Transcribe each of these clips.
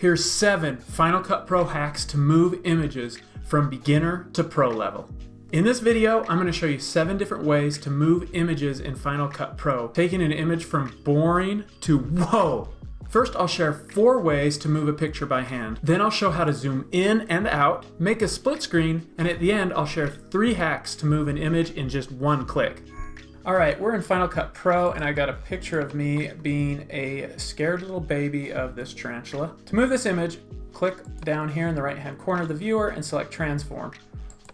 Here's 7 Final Cut Pro hacks to move images from beginner to pro level. In this video, I'm going to show you 7 different ways to move images in Final Cut Pro, taking an image from boring to whoa. First, I'll share 4 ways to move a picture by hand. Then I'll show how to zoom in and out, make a split screen, and at the end, I'll share 3 hacks to move an image in just 1 click. Alright, we're in Final Cut Pro and I got a picture of me being a scared little baby of this tarantula. To move this image, click down here in the right hand corner of the viewer and select transform.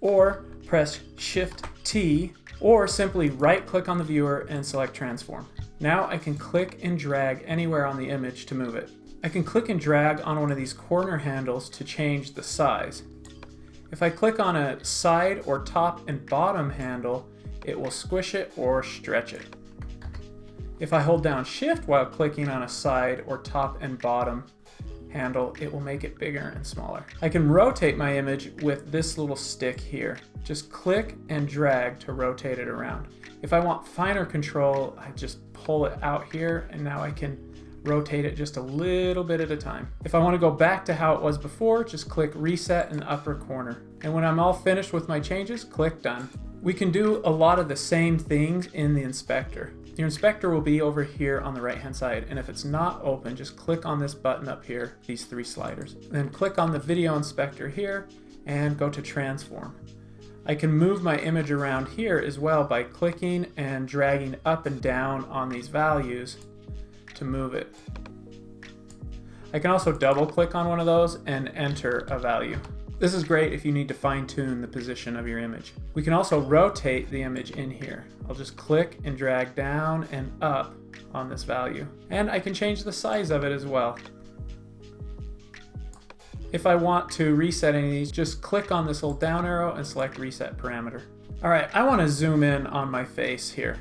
Or press Shift T, or simply right click on the viewer and select transform. Now I can click and drag anywhere on the image to move it. I can click and drag on one of these corner handles to change the size. If I click on a side or top and bottom handle, it will squish it or stretch it. If I hold down Shift while clicking on a side or top and bottom handle, it will make it bigger and smaller. I can rotate my image with this little stick here. Just click and drag to rotate it around. If I want finer control, I just pull it out here and now I can rotate it just a little bit at a time. If I want to go back to how it was before, just click Reset in the upper corner. And when I'm all finished with my changes, click Done. We can do a lot of the same things in the inspector. Your inspector will be over here on the right hand side, and if it's not open, just click on this button up here, these 3 sliders. Then click on the video inspector here and go to transform. I can move my image around here as well by clicking and dragging up and down on these values to move it. I can also double click on one of those and enter a value. This is great if you need to fine-tune the position of your image. We can also rotate the image in here. I'll just click and drag down and up on this value. And I can change the size of it as well. If I want to reset any of these, just click on this little down arrow and select Reset Parameter. All right, I want to zoom in on my face here.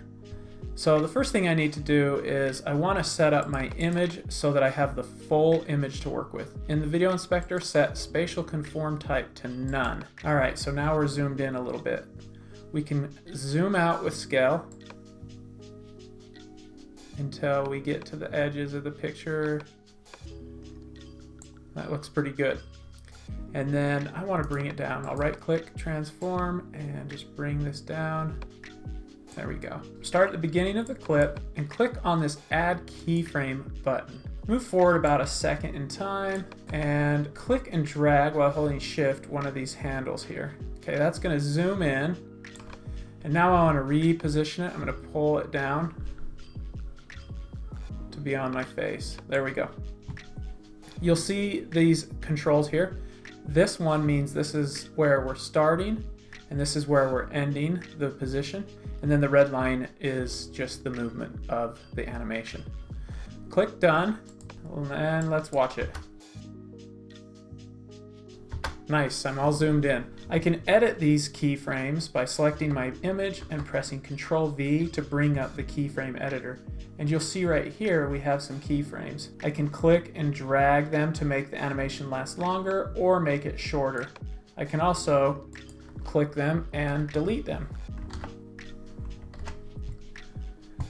So the first thing I need to do is I want to set up my image so that I have the full image to work with. In the video inspector, set spatial conform type to none. All right, so now we're zoomed in a little bit. We can zoom out with scale until we get to the edges of the picture. That looks pretty good. And then I want to bring it down. I'll right click, transform, and just bring this down. There we go. Start at the beginning of the clip and click on this Add Keyframe button. Move forward about a second in time and click and drag while holding Shift one of these handles here. Okay, that's going to zoom in. And now I want to reposition it. I'm going to pull it down to be on my face. There we go. You'll see these controls here. This one means this is where we're starting and this is where we're ending the position. And then the red line is just the movement of the animation. Click Done, and let's watch it. Nice, I'm all zoomed in. I can edit these keyframes by selecting my image and pressing Ctrl V to bring up the keyframe editor. And you'll see right here we have some keyframes. I can click and drag them to make the animation last longer or make it shorter. I can also click them and delete them.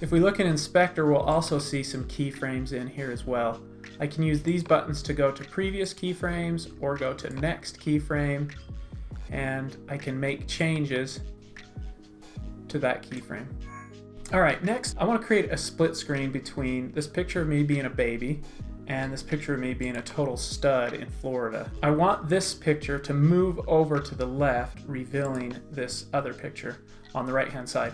If we look in Inspector, we'll also see some keyframes in here as well. I can use these buttons to go to previous keyframes or go to next keyframe, and I can make changes to that keyframe. All right, next I want to create a split screen between this picture of me being a baby and this picture of me being a total stud in Florida. I want this picture to move over to the left, revealing this other picture on the right hand side.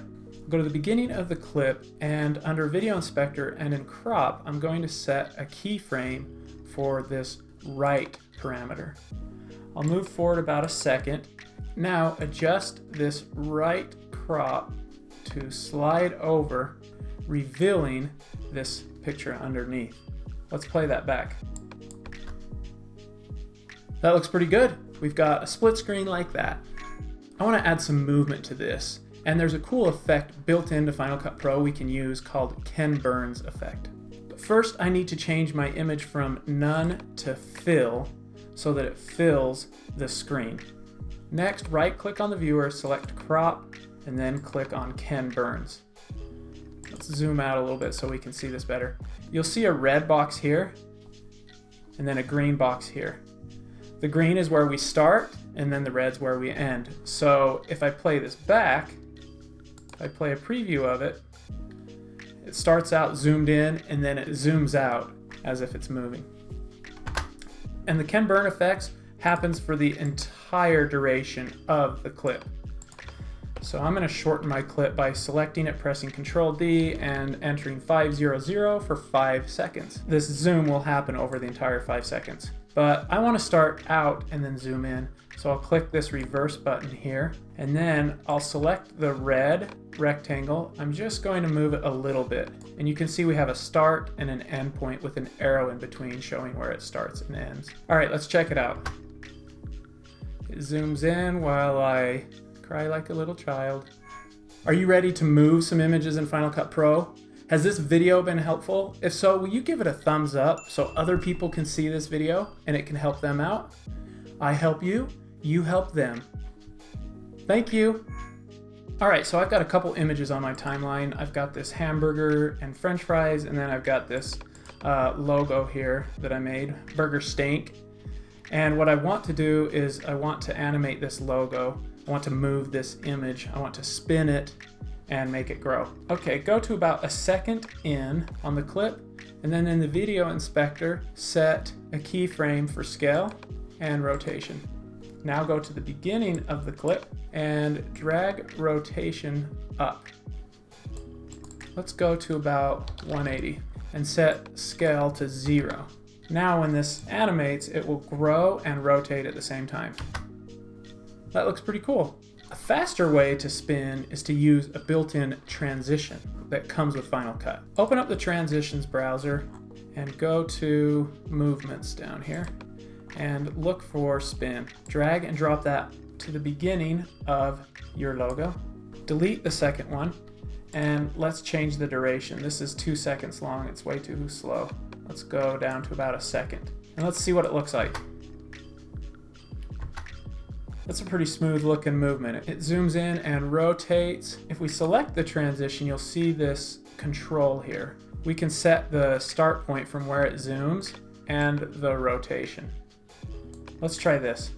Go to the beginning of the clip and under Video Inspector and in Crop, I'm going to set a keyframe for this right parameter. I'll move forward about a second. Now adjust this right crop to slide over, revealing this picture underneath. Let's play that back. That looks pretty good. We've got a split screen like that. I want to add some movement to this. And there's a cool effect built into Final Cut Pro we can use called Ken Burns effect. But first I need to change my image from none to fill so that it fills the screen. Next, right click on the viewer, select crop, and then click on Ken Burns. Let's zoom out a little bit so we can see this better. You'll see a red box here. and then a green box here. The green is where we start, and then the red's where we end. So if I play this back, if I play a preview of it, it starts out zoomed in, and then it zooms out as if it's moving. And the Ken Burn effects happens for the entire duration of the clip. So I'm going to shorten my clip by selecting it, pressing Ctrl D, and entering 500 for 5 seconds. This zoom will happen over the entire 5 seconds. But I want to start out and then zoom in. So I'll click this reverse button here, and then I'll select the red rectangle. I'm just going to move it a little bit. And you can see we have a start and an end point with an arrow in between showing where it starts and ends. All right, let's check it out. It zooms in while I cry like a little child. Are you ready to move some images in Final Cut Pro? Has this video been helpful? If so, will you give it a thumbs up so other people can see this video and it can help them out? I help you, you help them. Thank you. All right, so I've got a couple images on my timeline. I've got this hamburger and French fries, and then I've got this logo here that I made, Burger Stank. And what I want to do is I want to animate this logo. I want to move this image. I want to spin it and make it grow. Okay, go to about a second in on the clip, and then in the video inspector, set a keyframe for scale and rotation. Now go to the beginning of the clip and drag rotation up. Let's go to about 180 and set scale to 0. Now when this animates, it will grow and rotate at the same time. That looks pretty cool. A faster way to spin is to use a built-in transition that comes with Final Cut. Open up the transitions browser and go to movements down here and look for spin. Drag and drop that to the beginning of your logo. Delete the second one, and let's change the duration. This is 2 seconds long, it's way too slow. Let's go down to about a second, and let's see what it looks like. That's a pretty smooth looking movement. It zooms in and rotates. If we select the transition, you'll see this control here. We can set the start point from where it zooms and the rotation. Let's try this.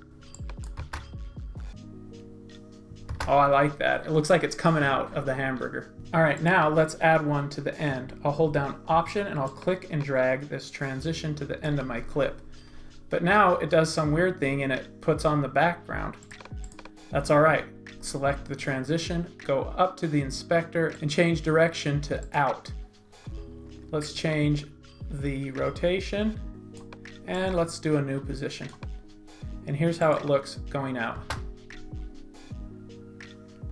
Oh, I like that. It looks like it's coming out of the hamburger. All right, now let's add one to the end. I'll hold down Option and I'll click and drag this transition to the end of my clip. But now it does some weird thing and it puts on the background. That's all right. Select the transition, go up to the inspector and change direction to out. Let's change the rotation and let's do a new position. And here's how it looks going out.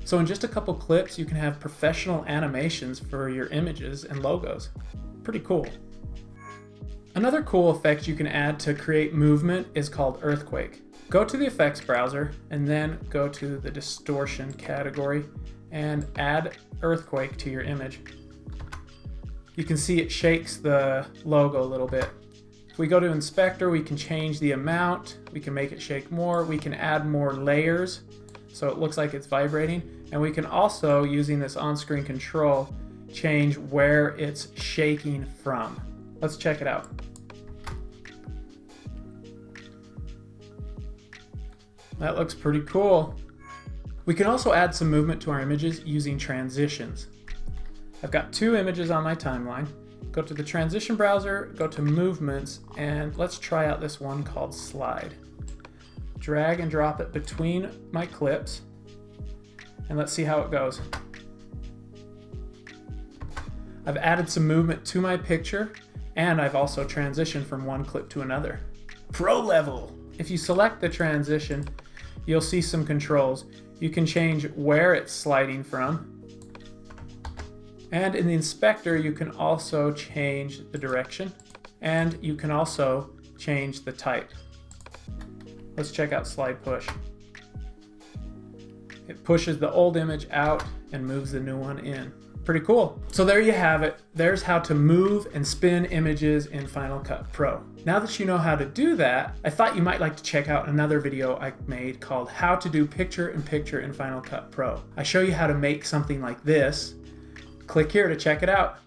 So in just a couple clips, you can have professional animations for your images and logos. Pretty cool. Another cool effect you can add to create movement is called earthquake. Go to the effects browser and then go to the distortion category and add earthquake to your image. You can see it shakes the logo a little bit. If we go to inspector, we can change the amount, we can make it shake more, we can add more layers so it looks like it's vibrating, and we can also, using this on-screen control, change where it's shaking from. Let's check it out. That looks pretty cool. We can also add some movement to our images using transitions. I've got 2 images on my timeline. Go to the transition browser, go to movements, and let's try out this one called slide. Drag and drop it between my clips, and let's see how it goes. I've added some movement to my picture, and I've also transitioned from one clip to another. Pro level! If you select the transition, you'll see some controls. You can change where it's sliding from. And in the inspector, you can also change the direction, and you can also change the type. Let's check out slide push. It pushes the old image out and moves the new one in. Pretty cool. So there you have it. There's how to move and spin images in Final Cut Pro. Now that you know how to do that, I thought you might like to check out another video I made called How to Do Picture-in-Picture in Final Cut Pro. I show you how to make something like this. Click here to check it out.